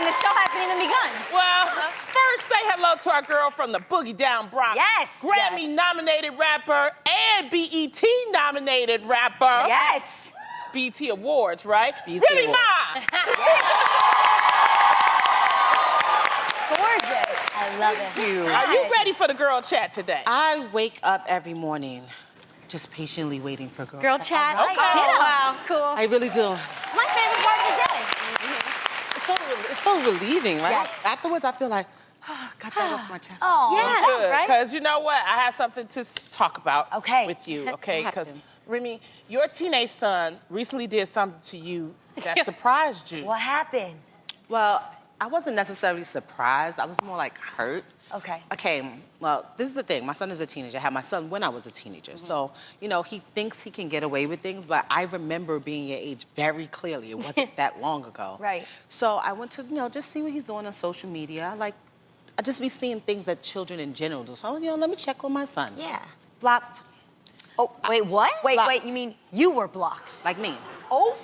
the show hasn't even begun. Well, first say hello to our girl from the Boogie Down Bronx. Yes. Grammy-nominated rapper and BET-nominated rapper. Yes. BET Awards, right? BET Remy Awards. Ma. Gorgeous. I love it. Are you ready for the girl chat today? I wake up every morning just patiently waiting for girl chat. Okay. Wow. Cool. I really do. It's my favorite part of the day. It's so relieving, right? Yes. Afterwards, I feel like, got that off my chest. Oh, Well, yes, good, right? because you know what? I have something to talk about with you, okay? What Because, happened? Remy, your teenage son recently did something to you that surprised you. What happened? Well, I wasn't necessarily surprised. I was more like hurt. Okay. Okay, well, this is the thing. My son is a teenager. I had my son when I was a teenager. So, you know, he thinks he can get away with things, but I remember being your age very clearly. It wasn't that long ago. Right. So I went to, just see what he's doing on social media. I just be seeing things that children in general do. So, let me check on my son. Yeah. Blocked, Oh, wait, what? Wait, Blocked. you mean you were blocked? like me. Oh.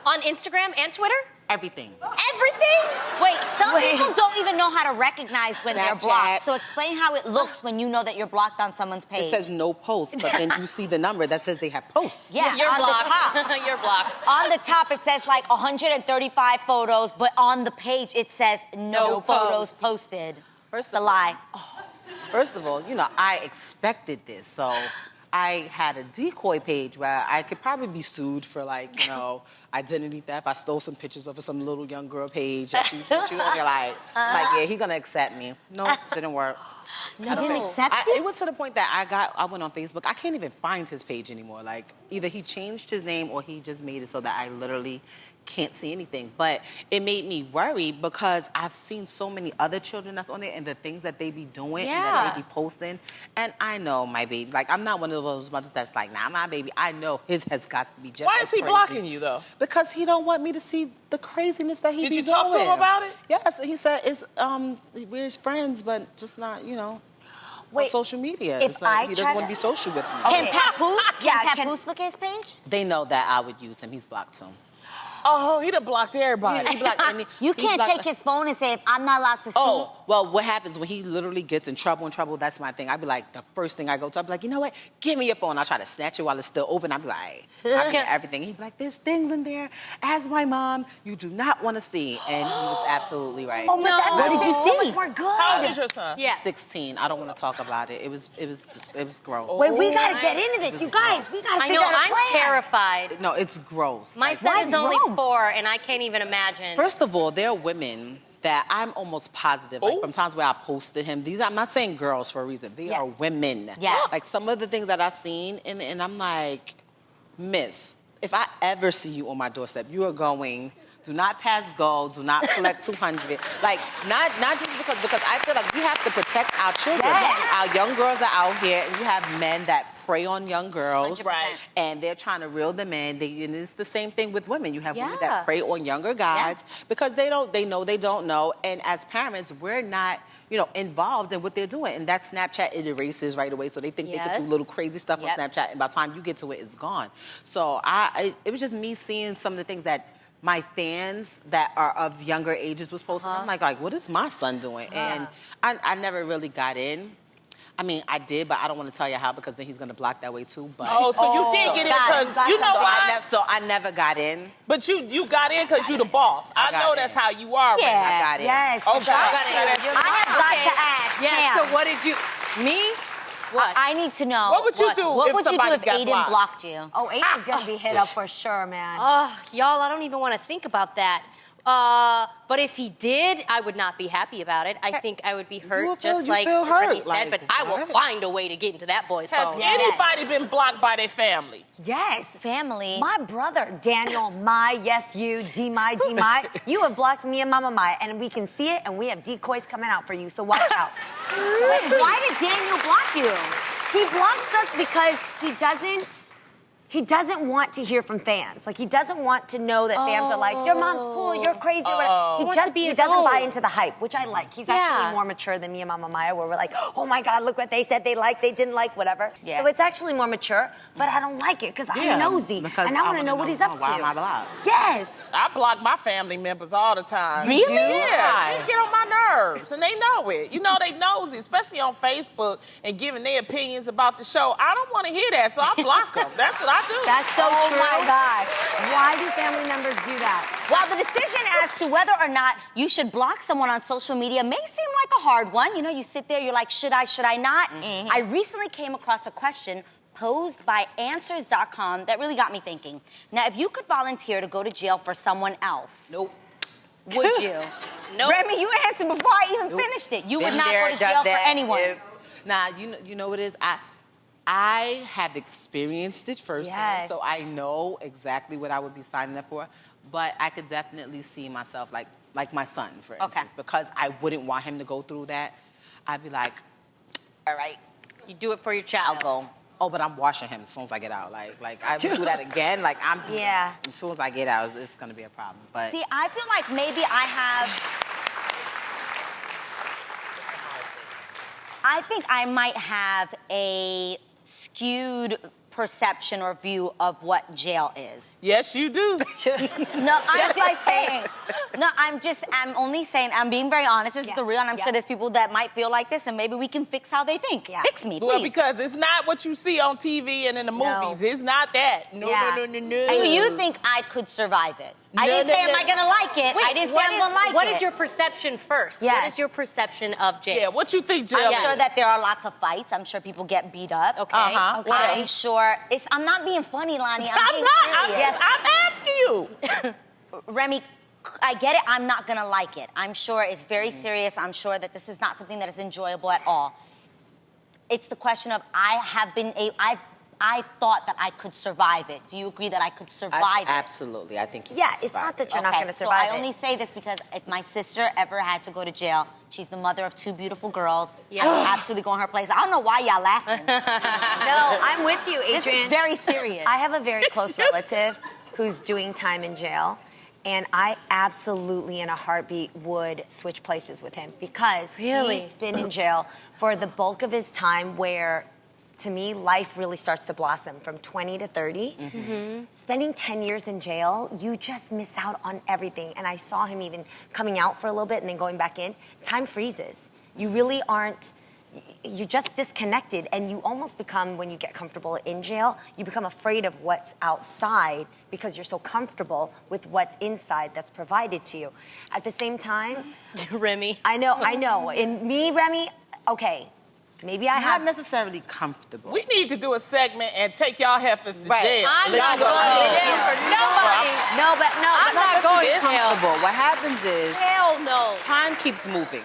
On Instagram and Twitter? Everything. Everything? Wait, some Wait. people don't even know how to recognize when they're Snapchat. blocked. So explain how it looks when you know that you're blocked on someone's page. It says no posts, but then you see the number that says they have posts. yeah, You're on blocked. the top. You're blocked. On the top, it says like 135 photos, but on the page, it says no No photos post. posted. First It's a of all- lie. First of all, I expected this. So I had a decoy page where I could probably be sued for identity theft. I stole some pictures of some little young girl page. And she on there yeah, he gonna accept me. No, didn't work. You didn't accept It went to the point that I went on Facebook. I can't even find his page anymore. Like, either he changed his name or he just made it so that I literally can't see anything. But it made me worry because I've seen so many other children that's on there and the things that they be doing and that Yeah. they be posting. And I know my baby. Like, I'm not one of those mothers that's like, nah, my baby. I know his has got to be just Why as is he crazy. blocking you, though? Because he don't want me to see the craziness that he Did be you doing. talk to him about it? Yes, he said it's we're his friends, but just not, on Wait, social media. if It's like I he try doesn't want to- to be social with me. Can Papoose? Yeah, Can can- Papoose look at his page? They know that I would use him. He's blocked him. Oh, he done blocked everybody. He blocked any, You he can't blocked- take his phone and say, I'm not allowed to see. Oh, well, what happens when he literally gets in trouble, that's my thing. I'd be like, the first thing I go to, I'd be like, you know what? Give me your phone. I'll try to snatch it while it's still open. I'd be like, I get everything. He'd be like, there's things in there, as my mom, you do not want to see. And he was absolutely right. Oh, but that What makes did you it so see? much more good. How old is your son? Yeah. 16. I don't want to talk about it. It was gross. Wait, we gotta get into this. You guys, we gotta I figure know, out a I'm plan. terrified. No, it's gross. My Like, son why is only gross? 4, and I can't even imagine. First of all, there are women that I'm almost positive, like from times where I posted him. I'm not saying girls for a reason. They Yeah. are women. Yes. Like some of the things that I've seen, and I'm like, Miss, if I ever see you on my doorstep, you are going. Do not pass go. Do not collect 200. Like, not just because I feel like we have to protect our children. Yes. Our young girls are out here, and you have men that prey on young girls. 100%. Right. And they're trying to reel them in. And it's the same thing with women. You have women Yeah. that prey on younger guys because they know they don't know. And as parents, we're not, involved in what they're doing. And that Snapchat, it erases right away. So they think they can Yes. do little crazy stuff Yep. on Snapchat. And by the time you get to it, it's gone. So it was just me seeing some of the things that my fans that are of younger ages was posting. I'm like, what is my son doing? And I never really got in. I mean, I did, but I don't want to tell you how because then he's going to block that way too. But Oh, so you did get in because you know why? so I never got in. But you got in because you the boss. I got know in. that's how you are. Remy. I got it. Yes. Okay. for sure. I have got to ask. Yeah, Sam, so what did you... Me? What? I need to know. What would you do What if would you do somebody if got Aiden blocked? blocked you? Oh, Aiden's gonna be hit up for sure, man. Y'all, I don't even want to think about that. But if he did, I would not be happy about it. I think I would be will hurt, feel- just you like feel Remy hurt, said. like, But I will what? find a way to get into that boy's Has phone. anybody been blocked by their family? Yes. Family. My brother, Daniel, yes, you, D, you have blocked me and Mama Mai, and we can see it, and we have decoys coming out for you, so watch out. Wait, why did Daniel block you? He blocks us because he doesn't he doesn't want to hear from fans. Like, he doesn't want to know that fans are like, your mom's cool, you're crazy, or whatever. wants to be He his doesn't buy own. into the hype, which I like. He's Yeah. actually more mature than me and Mama Maya, where we're like, oh my God, look what they said they liked, they didn't like, whatever. Yeah. So it's actually more mature, but I don't like it because Yeah, I'm nosy. because And I I want to wanna know what know he's up why to. am I blocked? Yes. I block my family members all the time. Really? Yeah, they get on my nerves, and they know it. You know, they nosy, especially on Facebook and giving their opinions about the show. I don't want to hear that, so I block them. That's what I do. That's so Oh true. my gosh. Why do family members do that? Well, the decision as to whether or not you should block someone on social media may seem like a hard one. You know, you sit there, you're like, should I not? Mm-hmm. I recently came across a question posed by Answers.com that really got me thinking. Now, if you could volunteer to go to jail for someone else, Nope. would you? Nope. Remy, you answered before I even finished it. You would Been not there, go to done jail for that. anyone. Nah, you know what it is? I have experienced it firsthand, Yes. so I know exactly what I would be signing up for. But I could definitely see myself like my son, for instance, because I wouldn't want him to go through that. I'd be like, all right, You do it for your I'll child. go. Oh, but I'm washing him as soon as I get out. Like I would do that again. Like Yeah. As soon as I get out, it's gonna be a problem. But See, I feel like maybe I think I might have a skewed perception or view of what jail is. Yes, you do. No, I'm just saying. No, I'm only saying, I'm being very honest. This is Yeah. the real, and I'm Yeah. sure there's people that might feel like this, and maybe we can fix how they think. Yeah. Fix me, Well, please. because it's not what you see on TV and in the No. movies. It's not that. No, Yeah. no, no, no, no. Do you think I could survive it? I No, didn't no, say, am no. I gonna like it? I didn't say what I'm is- gonna like what it. is your perception first? Yes. What is your perception of jail? Yeah, what you think, jail I'm is? sure that there are lots of fights. I'm sure people get beat up. Okay. Uh-huh. Okay. I'm sure I'm not being funny, Lonnie. I'm being not. I'm, serious. I'm asking you. Remy, I get it. I'm not gonna like it. I'm sure it's very serious. I'm sure that this is not something that is enjoyable at all. It's the question of I thought that I could survive it. Do you agree that I could survive it? Absolutely, I think. You Yeah, can it's not survive that it. you're not going to so survive I only say this because if my sister ever had to go to jail, she's the mother of 2 beautiful girls. Yeah. I would absolutely go in her place. I don't know why y'all laughing. No, I'm with you, Adrian. This is very serious. I have a very close relative who's doing time in jail, and I absolutely, in a heartbeat, would switch places with him because Really? he's been in jail for the bulk of his time where, to me, life really starts to blossom from 20 to 30. Mm-hmm. Spending 10 years in jail, you just miss out on everything. And I saw him even coming out for a little bit and then going back in. Time freezes. You really aren't, you're just disconnected, and you almost become, when you get comfortable in jail, you become afraid of what's outside because you're so comfortable with what's inside that's provided to you. At the same time, Remy. I know. In me, Remy, okay, maybe I Not have. necessarily comfortable. We need to do a segment and take y'all heifers to Right. jail. I'm Y'all not go going to see. jail for nobody. No, but no. I'm not going to jail. Comfortable. What happens is Hell no. time keeps moving.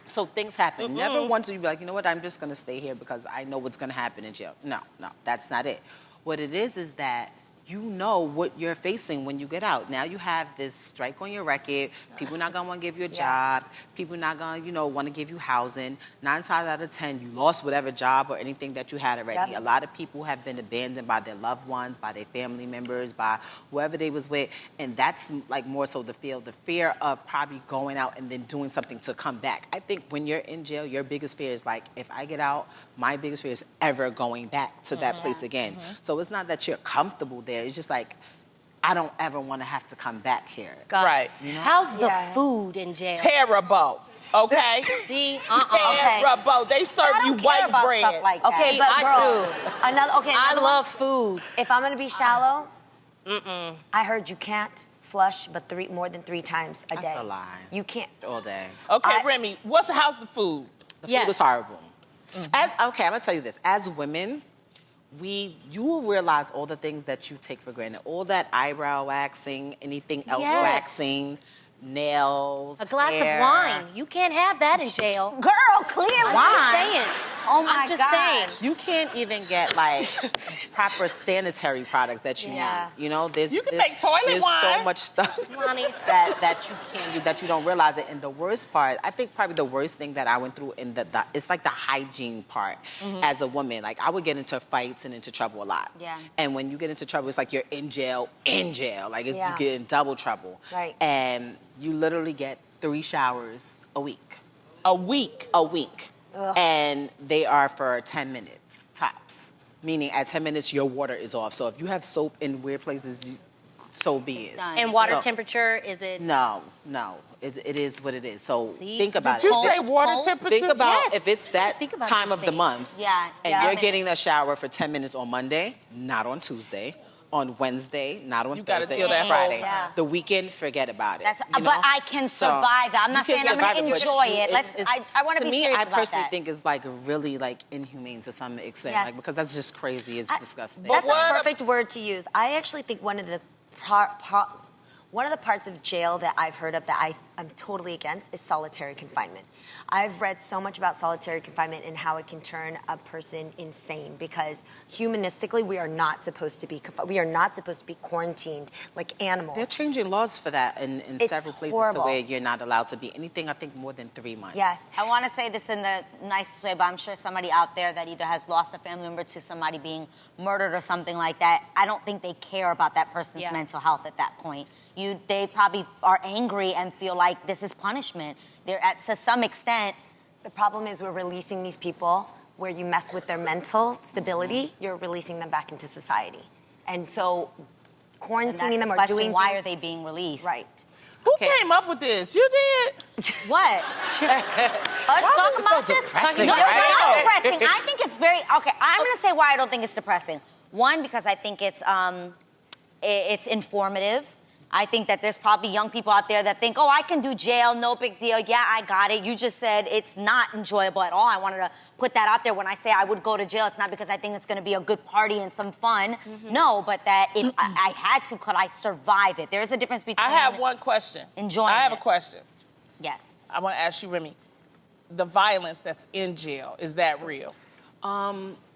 So things happen. Never once do you be like, you know what, I'm just gonna stay here because I know what's gonna happen in jail. No, that's not it. What it is that you know what you're facing when you get out. Now you have this strike on your record. People not gonna want to give you a job. People not gonna, want to give you housing. 9 times out of 10, you lost whatever job or anything that you had already. Yep. A lot of people have been abandoned by their loved ones, by their family members, by whoever they was with, and that's like more so the fear of probably going out and then doing something to come back. I think when you're in jail, your biggest fear is like, if I get out, my biggest fear is ever going back to that place again. So it's not that you're comfortable there. It's just like, I don't ever want to have to come back here. God. Right. How's the Yes. food in jail? Terrible. Okay? See? Terrible. They serve I you don't care white about bread. stuff like that. Okay, See, but I girl, do. another I one. love food. If I'm gonna be shallow, I heard you can't flush but more than 3 times a day. That's a lie. You can't. All day. Okay, Remy, how's the food? The Yes. food is horrible. I'm gonna tell you this. As women, you will realize all the things that you take for granted. All that eyebrow waxing, anything else Yes. waxing, nails, A glass hair. of wine. You can't have that in jail. Girl, girl, clearly. I'm saying. Oh my I'm just gosh. saying. You can't even get like proper sanitary products that you Yeah. need. You know, there's You can there's- make toilet there's wine. so much stuff Lonnie. that you can't do, that you don't realize it. And the worst part, I think probably the worst thing that I went through in the it's like the hygiene part as a woman. Like I would get into fights and into trouble a lot. Yeah. And when you get into trouble, it's like you're in jail. Like it's, Yeah. you get in double trouble. Right. And you literally get 3 showers a week. A week. A week. And they are for 10 minutes tops. Meaning at 10 minutes, your water is off. So if you have soap in weird places, so be it. done. And water So- temperature, is it? No. It is what it is. So See? think about Did it. you If say it's water cold, temperature? Think about Yes. if it's that Think about time these of the things. month. Yeah. And Yeah. you're getting a shower for 10 minutes on Monday, not on Tuesday. On Wednesday, not on You gotta Thursday, feel on that Friday. whole time. The weekend, forget about it. That's, you know? but I can So, survive it. I'm not you can saying I'm going survive to it, but enjoy you- it. I want to be me, serious I about personally that. think it's like really like inhumane to some extent, Yes. like because that's just crazy. It's disgusting. That's what- a perfect word to use. I actually think one of the parts of jail that I've heard of that I'm totally against is solitary confinement. I've read so much about solitary confinement and how it can turn a person insane because humanistically we are not supposed to be quarantined like animals. They're changing laws for that in It's several places horrible. to where you're not allowed to be anything. I think more than 3 months. Yes. I want to say this in the nicest way, but I'm sure somebody out there that either has lost a family member to somebody being murdered or something like that, I don't think they care about that person's Yeah. mental health at that point. They probably are angry and feel like this is punishment. To some extent. The problem is we're releasing these people where you mess with their mental stability, you're releasing them back into society. And so And that's quarantining them the or question, doing why things- are they being released? Right. Who Okay. came up with this? You did? What? Us talking it's about so this? depressing, No, right? it's not depressing. I think it's very okay. I'm going to say why I don't think it's depressing. One, because I think it's informative. I think that there's probably young people out there that think, oh, I can do jail, no big deal. Yeah, I got it. You just said it's not enjoyable at all. I wanted to put that out there. When I say I would go to jail, it's not because I think it's going to be a good party and some fun. No, but that if I had to, could I survive it? There's a difference between I have one question. Enjoying I have a it. question. Yes. I want to ask you, Remy. The violence that's in jail, is that real?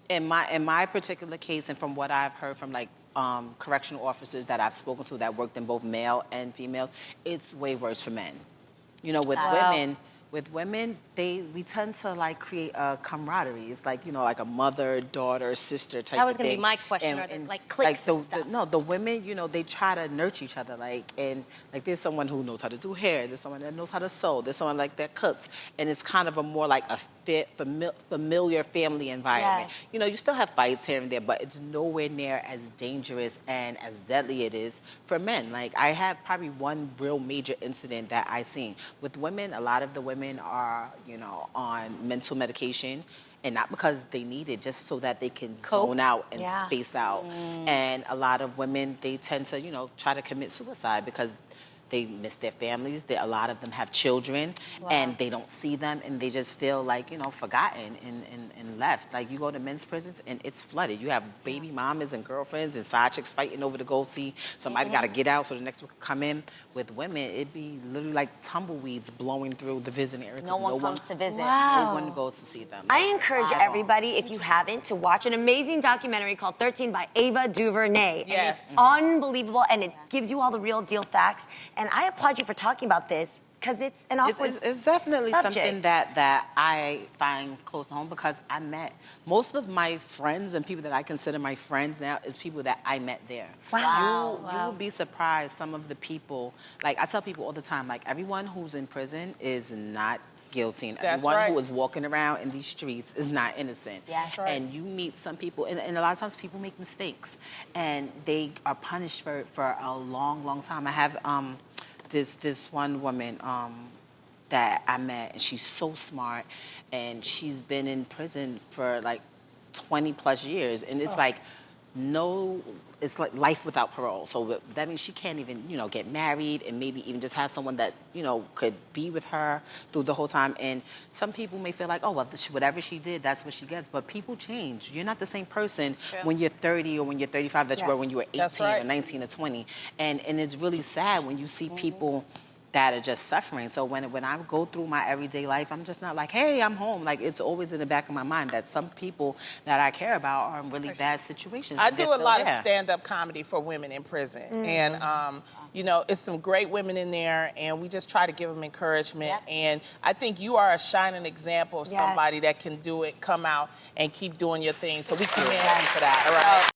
In my particular case, and from what I've heard from like correctional officers that I've spoken to that worked in both male and females, it's way worse for men. You know, with women, we tend to like create a camaraderie. It's like, you know, like a mother, daughter, sister type That was of gonna be thing. my question, are there, like, cliques and stuff? The women, you know, they try to nurture each other. And there's someone who knows how to do hair. There's someone that knows how to sew. There's someone like that cooks. And it's kind of a more like a familiar family environment. Yes. You know, you still have fights here and there, but it's nowhere near as dangerous and as deadly it is for men. Like, I have probably one real major incident that I seen. With women, a lot of the women are, you know, on mental medication, and not because they need it, just so that they can Cope. zone out and Yeah. space out. And a lot of women, they tend to, you know, try to commit suicide because they miss their families. A lot of them have children, and they don't see them, and they just feel like, you know, forgotten and left. Like, you go to men's prisons, and it's flooded. You have baby mamas and girlfriends and side chicks fighting over to go see somebody got to get out so the next one can come in. With women, it'd be literally like tumbleweeds blowing through the visiting area. 'cause No one comes to visit. No one goes to see them. I encourage everybody, if you haven't, to watch an amazing documentary called 13 by Ava DuVernay. Yes. And it's unbelievable, and it gives you all the real deal facts. And I applaud you for talking about this, because it's an awkward It's definitely subject. something that I find close to home, because I met most of my friends and people that I consider my friends now is people that I met there. Wow. You will be surprised some of the people, like I tell people all the time, like everyone who's in prison is not guilty, and That's everyone right. who is walking around in these streets is not innocent. Yes. Right. And you meet some people, and a lot of times people make mistakes, and they are punished for a long, long time. I have this one woman that I met, and she's so smart, and she's been in prison for like 20 plus years, and it's like it's like life without parole. So that means she can't even, you know, get married and maybe even just have someone that, you know, could be with her through the whole time. And some people may feel like, oh, well, whatever she did, that's what she gets. But people change. You're not the same person when you're 30 or when you're 35 that you were when you were 18 That's right. or 19 or 20. And it's really sad when you see people that are just suffering. So when I go through my everyday life, I'm just not like, hey, I'm home. Like, it's always in the back of my mind that some people that I care about are in really bad situations. I but they're do a still lot of there. stand-up comedy for women in prison, and you know, it's some great women in there, and we just try to give them encouragement. Yep. And I think you are a shining example of Yes. somebody that can do it, come out, and keep doing your thing. So we commend you for that. All right.